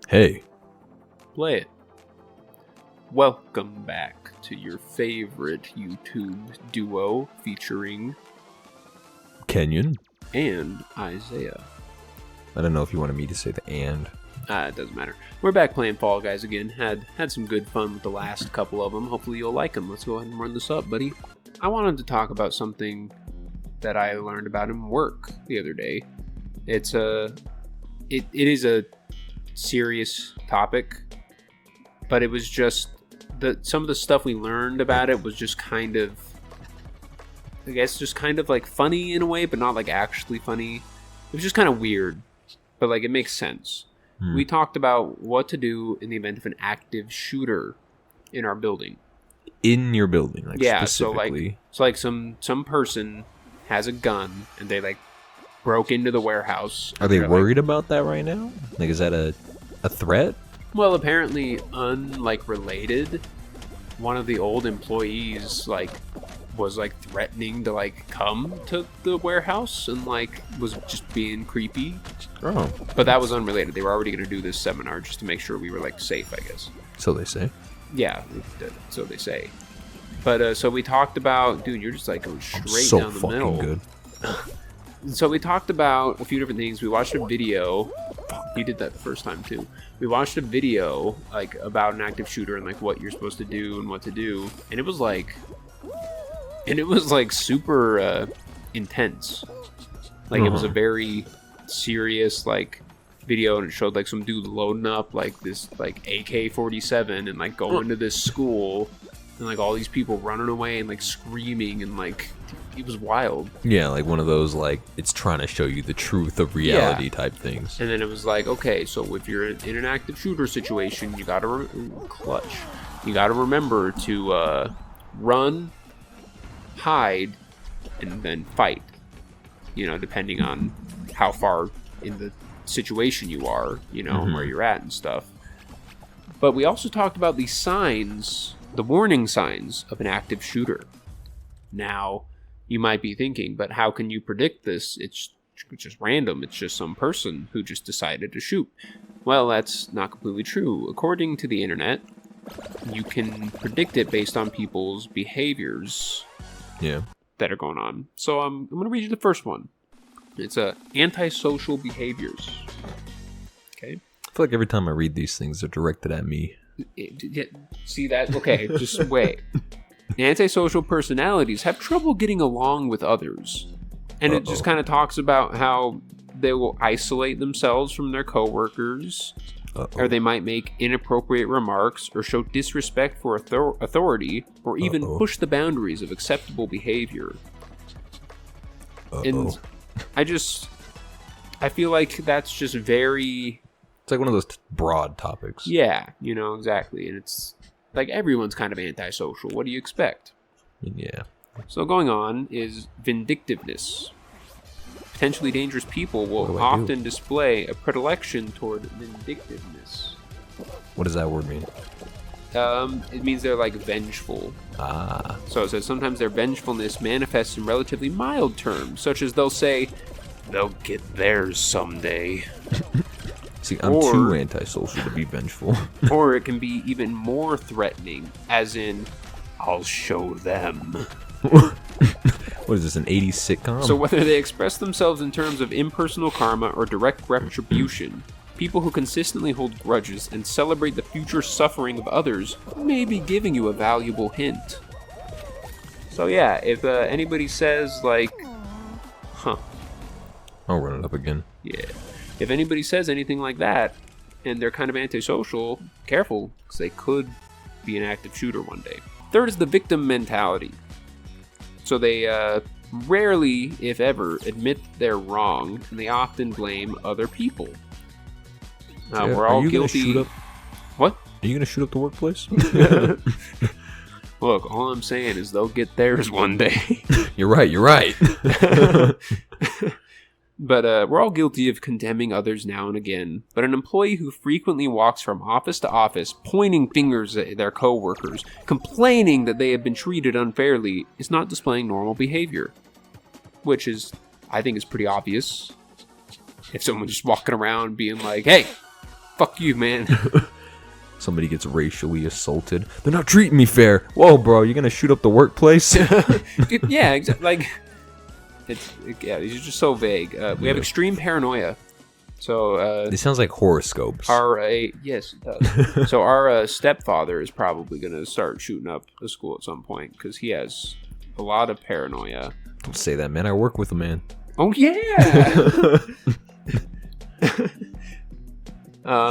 Hey. Play it. Welcome back to your favorite YouTube duo featuring Kenyon. and Isaiah. I don't know if you wanted me to say the and. It doesn't matter. We're back playing Fall Guys again. Had some good fun with the last couple of them. Hopefully you'll like them. Let's go ahead and run this up, buddy. I wanted to talk about something that I learned about in work the other day. It is a serious topic, but it was just some of the stuff we learned about it was just kind of, I guess, just kind of like funny in a way, but not like actually funny. It was just kind of weird, but like it makes sense. We talked about what to do in the event of an active shooter in our building. In your building, like Yeah, specifically. so like some person has a gun and they like broke into the warehouse. Are they worried about that right now? Like, is that a threat? Well, apparently, related, one of the old employees was threatening to come to the warehouse and was just being creepy. Oh, But that was unrelated. They were already going to do this seminar just to make sure we were safe, I guess. so they say. Yeah, so they say. But so we talked about, dude, you're just going straight So down the fucking middle. good. So we talked about a few different things. We watched a video. He did that the first time too. We watched a video about an active shooter and what you're supposed to do and what to do, and it was super intense. It was a very serious video, and it showed some dude loading up this AK-47 and going to this school, and all these people running away and screaming and it was wild. Yeah, one of those it's trying to show you the truth of reality type things. And then it was okay, so if you're in an active shooter situation, you gotta You gotta remember to run, hide, and then fight. Depending on how far in the situation you are, where you're at and stuff. But we also talked about the signs, the warning signs of an active shooter. Now, you might be thinking, but how can you predict this? It's just random. It's just some person who just decided to shoot. Well, that's not completely true. According to the internet, you can predict it based on people's behaviors that are going on. So I'm going to read you the first one. It's antisocial behaviors. Okay. I feel like every time I read these things, they're directed at me. See that? Okay, just wait. Antisocial personalities have trouble getting along with others. And it just kind of talks about how they will isolate themselves from their coworkers, or they might make inappropriate remarks, or show disrespect for authority, or even push the boundaries of acceptable behavior. And I feel like that's just very... It's one of those broad topics. Yeah, exactly. And it's everyone's kind of antisocial. What do you expect? Yeah. So going on is vindictiveness. Potentially dangerous people will often display a predilection toward vindictiveness. What does that word mean? It means they're vengeful. So it says sometimes their vengefulness manifests in relatively mild terms, such as they'll say, "They'll get theirs someday." See, I'm too antisocial to be vengeful. Or it can be even more threatening, as in, "I'll show them." What is this, an 80s sitcom? So whether they express themselves in terms of impersonal karma or direct retribution, people who consistently hold grudges and celebrate the future suffering of others may be giving you a valuable hint. So yeah, if anybody says I'll run it up again. Yeah. If anybody says anything like that, and they're kind of antisocial, careful, because they could be an active shooter one day. Third is the victim mentality. So they rarely, if ever, admit they're wrong, and they often blame other people. We're all guilty. What? Are you going to shoot up the workplace? Look, all I'm saying is they'll get theirs one day. You're right. But we're all guilty of condemning others now and again. But an employee who frequently walks from office to office, pointing fingers at their coworkers, complaining that they have been treated unfairly, is not displaying normal behavior. Which is, I think, is pretty obvious. If someone's just walking around being like, "Hey, Fuck you, man. Somebody gets racially assaulted. They're not treating me fair. Whoa, bro, you're gonna shoot up the workplace? Yeah, exactly. Like, these are just so vague. We have extreme paranoia. So this sounds like horoscopes. Yes, it does. So our stepfather is probably gonna start shooting up a school at some point because he has a lot of paranoia. Don't say that, man. I work with a man. Oh yeah.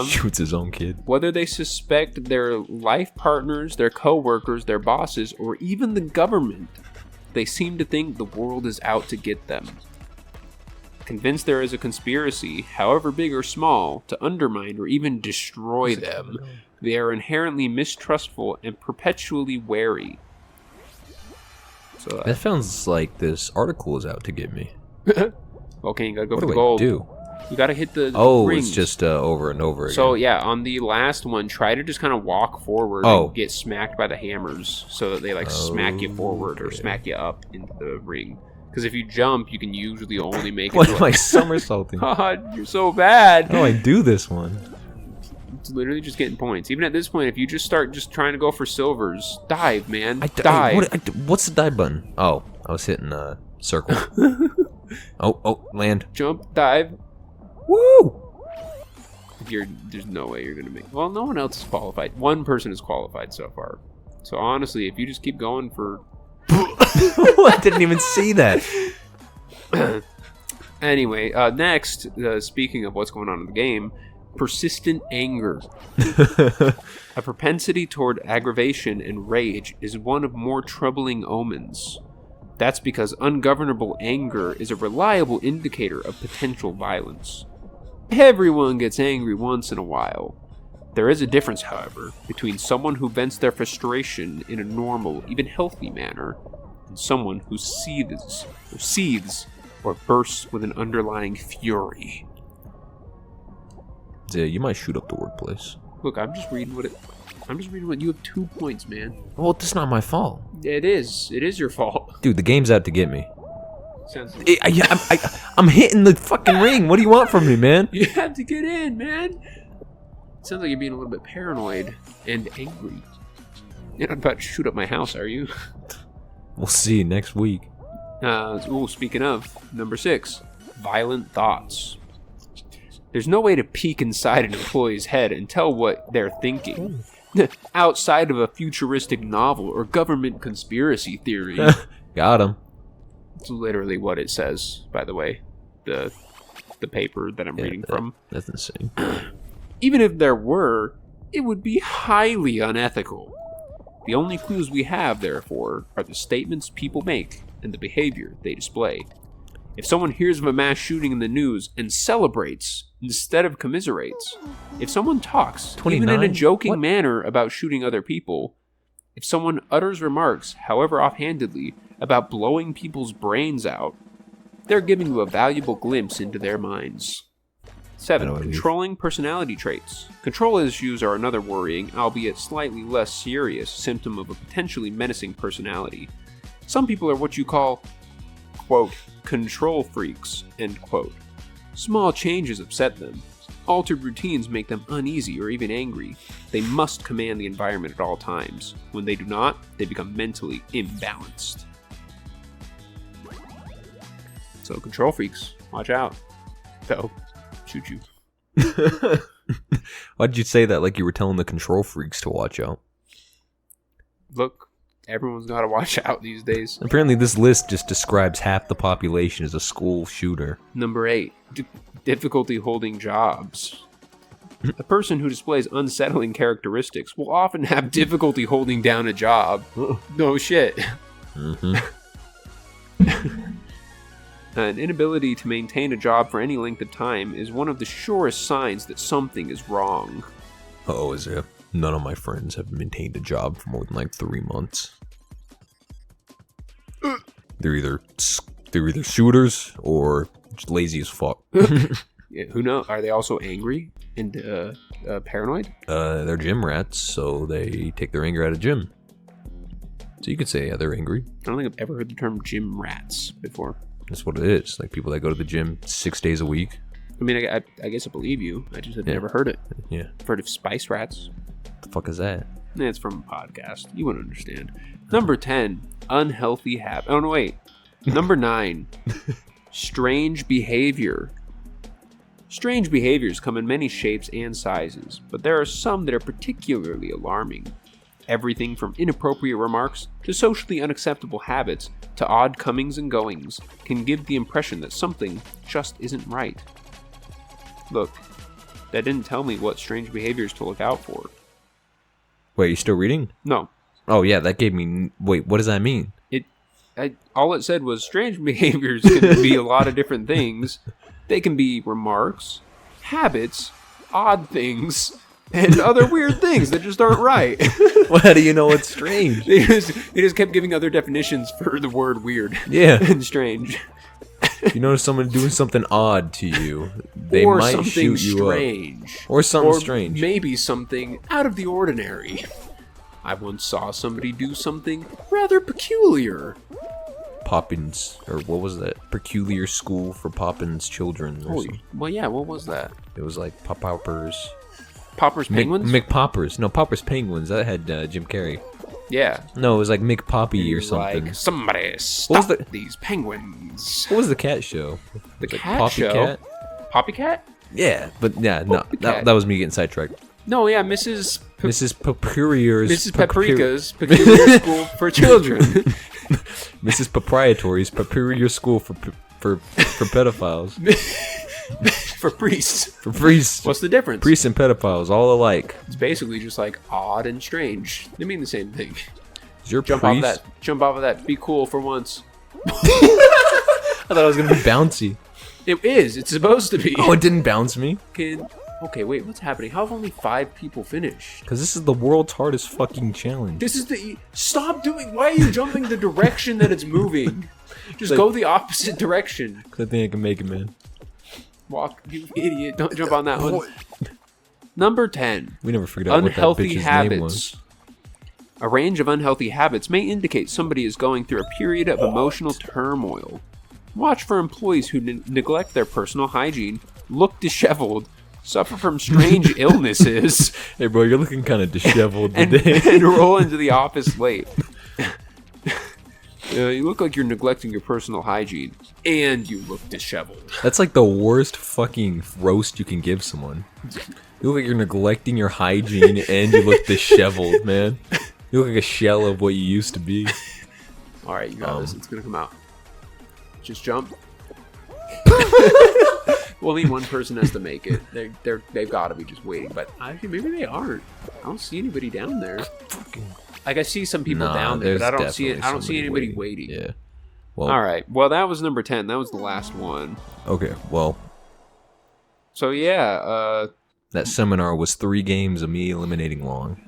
Shoots his own kid. Whether they suspect their life partners, their co-workers, their bosses, or even the government, they seem to think the world is out to get them. Convinced there is a conspiracy, however big or small, to undermine or even destroy them, they are inherently mistrustful and perpetually wary. So that sounds like this article is out to get me. Okay, you gotta go What for the do gold. I do? You gotta hit the rings. It's just over and over again. So yeah, on the last one, try to just kind of walk forward and get smacked by the hammers so that they like smack you forward or smack you up into the ring. Because if you jump, you can usually only make it. What am I somersaulting? God, you're so bad. How do I do this one? It's literally just getting points. Even at this point, if you just start just trying to go for silvers, dive, man. Dive. What's the dive button? Oh, I was hitting circle. Oh, land. Jump, dive. Woo! There's no way you're gonna make. Well, no one else is qualified. One person is qualified so far. So honestly, if you just keep going for. I didn't even see that. Anyway, next, speaking of what's going on in the game, persistent anger. A propensity toward aggravation and rage is one of more troubling omens. That's because ungovernable anger is a reliable indicator of potential violence. Everyone gets angry once in a while. There is a difference, however, between someone who vents their frustration in a normal, even healthy manner, and someone who seethes, or bursts with an underlying fury. Yeah, you might shoot up the workplace. Look, I'm just reading what you have 2 points, man. Well, that's not my fault. It is your fault. Dude, the game's out to get me. Sounds like I'm hitting the fucking ring. What do you want from me, man? you have to get in, man. Sounds like you're being a little bit paranoid and angry. You're not about to shoot up my house, are you? We'll see next week. Speaking of, number 6, violent thoughts. There's no way to peek inside an employee's head and tell what they're thinking. Outside of a futuristic novel or government conspiracy theory. Got him. It's literally what it says, by the way. The paper that I'm reading from. That's insane. Even if there were, it would be highly unethical. The only clues we have, therefore, are the statements people make and the behavior they display. If someone hears of a mass shooting in the news and celebrates instead of commiserates, if someone talks, even in a joking manner, about shooting other people, if someone utters remarks, however offhandedly, about blowing people's brains out, they're giving you a valuable glimpse into their minds. 7. Controlling personality traits. Control issues are another worrying, albeit slightly less serious, symptom of a potentially menacing personality. Some people are what you call, quote, control freaks, end quote. Small changes upset them. Altered routines make them uneasy or even angry. They must command the environment at all times. When they do not, they become mentally imbalanced. So control freaks, watch out. They'll shoot you. Why'd you say that like you were telling the control freaks to watch out? Look, everyone's got to watch out these days. Apparently this list just describes half the population as a school shooter. Number 8. Difficulty holding jobs. A person who displays unsettling characteristics will often have difficulty holding down a job. No shit. Mm-hmm. An inability to maintain a job for any length of time is one of the surest signs that something is wrong. Oh, is it? None of my friends have maintained a job for more than like 3 months. They're either shooters or just lazy as fuck. Yeah, who knows? Are they also angry and paranoid? They're gym rats, so they take their anger out of gym. So you could say, yeah, they're angry. I don't think I've ever heard the term gym rats before. That's what it is. Like people that go to the gym 6 days a week. I mean, I guess I believe you. I just have never heard it. Yeah. I've heard of spice rats. What the fuck is that? It's from a podcast. You wouldn't understand. Number 10, unhealthy habit. Oh, no, wait. Number 9, strange behavior. Strange behaviors come in many shapes and sizes, but there are some that are particularly alarming. Everything from inappropriate remarks to socially unacceptable habits to odd comings and goings can give the impression that something just isn't right. Look, that didn't tell me what strange behaviors to look out for. Wait, you still reading? No. Oh, yeah, that gave me... Wait, what does that mean? All it said was strange behaviors can be a lot of different things. They can be remarks, habits, odd things, and other weird things that just aren't right. Well, how do you know it's strange? They just kept giving other definitions for the word weird. Yeah. And strange. You notice someone doing something odd to you, they or might something shoot you strange. up. Or something strange. Maybe something out of the ordinary. I once saw somebody do something rather peculiar. Poppins, or what was that? Peculiar School for Poppins Children. Or something. Well, yeah, what was that? It was like Poppers. Poppers Penguins? McPoppers. No, Poppers Penguins. That had Jim Carrey. Yeah. No, it was like McPoppy or something. Like, somebody stop these penguins. What was the cat show? The like cat Poppy show? Cat? Poppy Cat? Yeah, but yeah, no, Poppycat. that was me getting sidetracked. No, yeah, Mrs. Paprika's Peculiar School for Children. Mrs. Proprietory's Peculiar School for pedophiles. For priests. For priests. What's the difference? Priests and pedophiles, all alike. It's basically just like odd and strange. They mean the same thing. Is your Jump priest? off that. Jump off of that. Be cool for once. I thought it was gonna be bouncy. It is. It's supposed to be. Oh, it didn't bounce me. Okay, wait. What's happening? How have only 5 people finished? Because this is the world's hardest fucking challenge. This is the... Stop doing... Why are you jumping the direction that it's moving? Just Like- go the opposite direction. Because I think I can make it, man. Walk, you idiot. Don't jump on that one. Number 10. We never figured out what that Unhealthy bitch's habits. name was. A range of unhealthy habits may indicate somebody is going through a period of emotional turmoil. Watch for employees who neglect their personal hygiene, look disheveled, suffer from strange illnesses, Hey, bro, you're looking kind of disheveled and today. roll into the office late. You look like you're neglecting your personal hygiene, and you look disheveled. That's like the worst fucking roast you can give someone. You look like you're neglecting your hygiene and you look disheveled, man. You look like a shell of what you used to be. All right, you got this. It's gonna come out. Just jump. Well, only one person has to make it. They've got to be just waiting, but actually maybe they aren't. I don't see anybody down there. Like I see some people down there, but I don't see it. I don't see anybody waiting. Yeah. Well. All right. Well, that was number 10. That was the last one. Okay. Well. So yeah, that seminar was 3 games of me eliminating Long.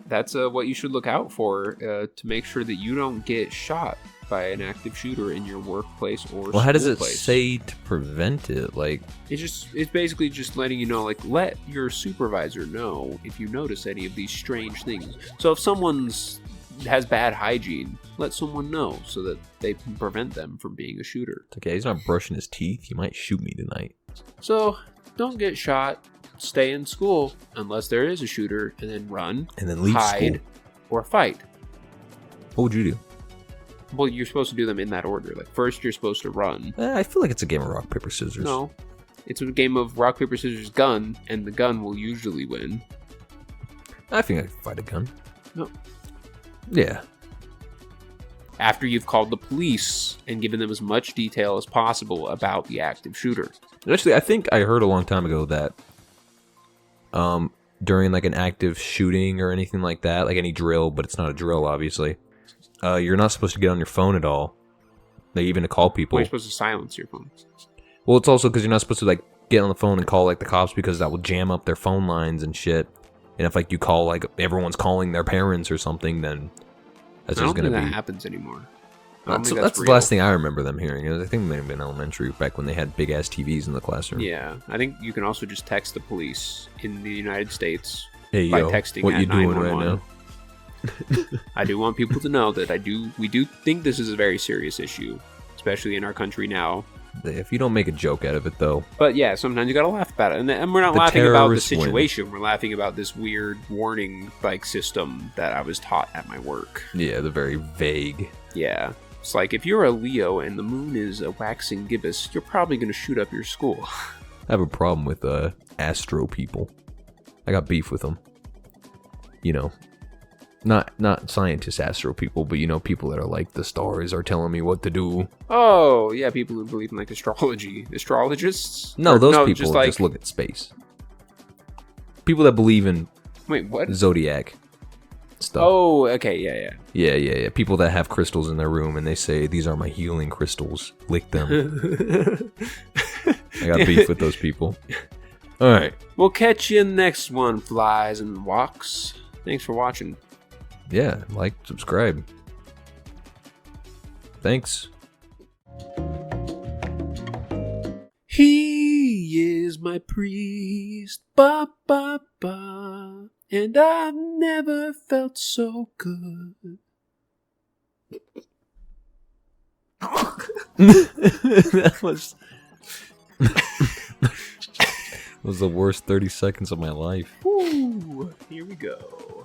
That's what you should look out for to make sure that you don't get shot by an active shooter in your workplace or Well, how does it place. say to prevent it? Like, it's basically just letting you know, like, let your supervisor know if you notice any of these strange things. So if someone's has bad hygiene, let someone know so that they can prevent them from being a shooter. it's okay, he's not brushing his teeth. He might shoot me tonight. So don't get shot. Stay in school unless there is a shooter, and then run, And then leave hide, school. or fight. What would you do? Well, you're supposed to do them in that order. Like, first you're supposed to run. I feel like it's a game of rock, paper, scissors. No. It's a game of rock, paper, scissors, gun, and the gun will usually win. I think I could fight a gun. No. Yeah. After you've called the police and given them as much detail as possible about the active shooter. Actually, I think I heard a long time ago that during like an active shooting or anything like that, like any drill, but it's not a drill, obviously, you're not supposed to get on your phone at all. Like, even to call people. Well, you're supposed to silence your phone. Well, it's also because you're not supposed to like get on the phone and call like the cops, because that will jam up their phone lines and shit. And if like you call, like everyone's calling their parents or something, then that's I just don't gonna think be. that happens anymore. That's the last thing I remember them hearing. I think it may have been elementary, back when they had big ass TVs in the classroom. Yeah, I think you can also just text the police in the United States Hey by yo, texting what at you doing right 911. now? I do want people to know that we do think this is a very serious issue, especially in our country now. If you don't make a joke out of it, though. But yeah, sometimes you gotta laugh about it. And we're not The laughing about the terrorists win. situation. We're laughing about this weird warning like system that I was taught at my work. Yeah, the very vague. Yeah. It's like, if you're a Leo and the moon is a waxing gibbous, you're probably gonna shoot up your school. I have a problem with astro people. I got beef with them. You know, not scientist astro people, but you know, people that are like, the stars are telling me what to do. Oh, yeah, people who believe in like astrology. Astrologists? No, Or, those people just, like, just look at space. People that believe in Wait, what? zodiac stuff. Oh, okay, yeah. Yeah. People that have crystals in their room and they say, these are my healing crystals. Lick them. I got beef with those people. All right. We'll catch you in the next one, flies and walks. Thanks for watching. Yeah, like, subscribe. Thanks. He is my priest, ba ba ba, and I've never felt so good. That was the worst 30 seconds of my life. Ooh, here we go.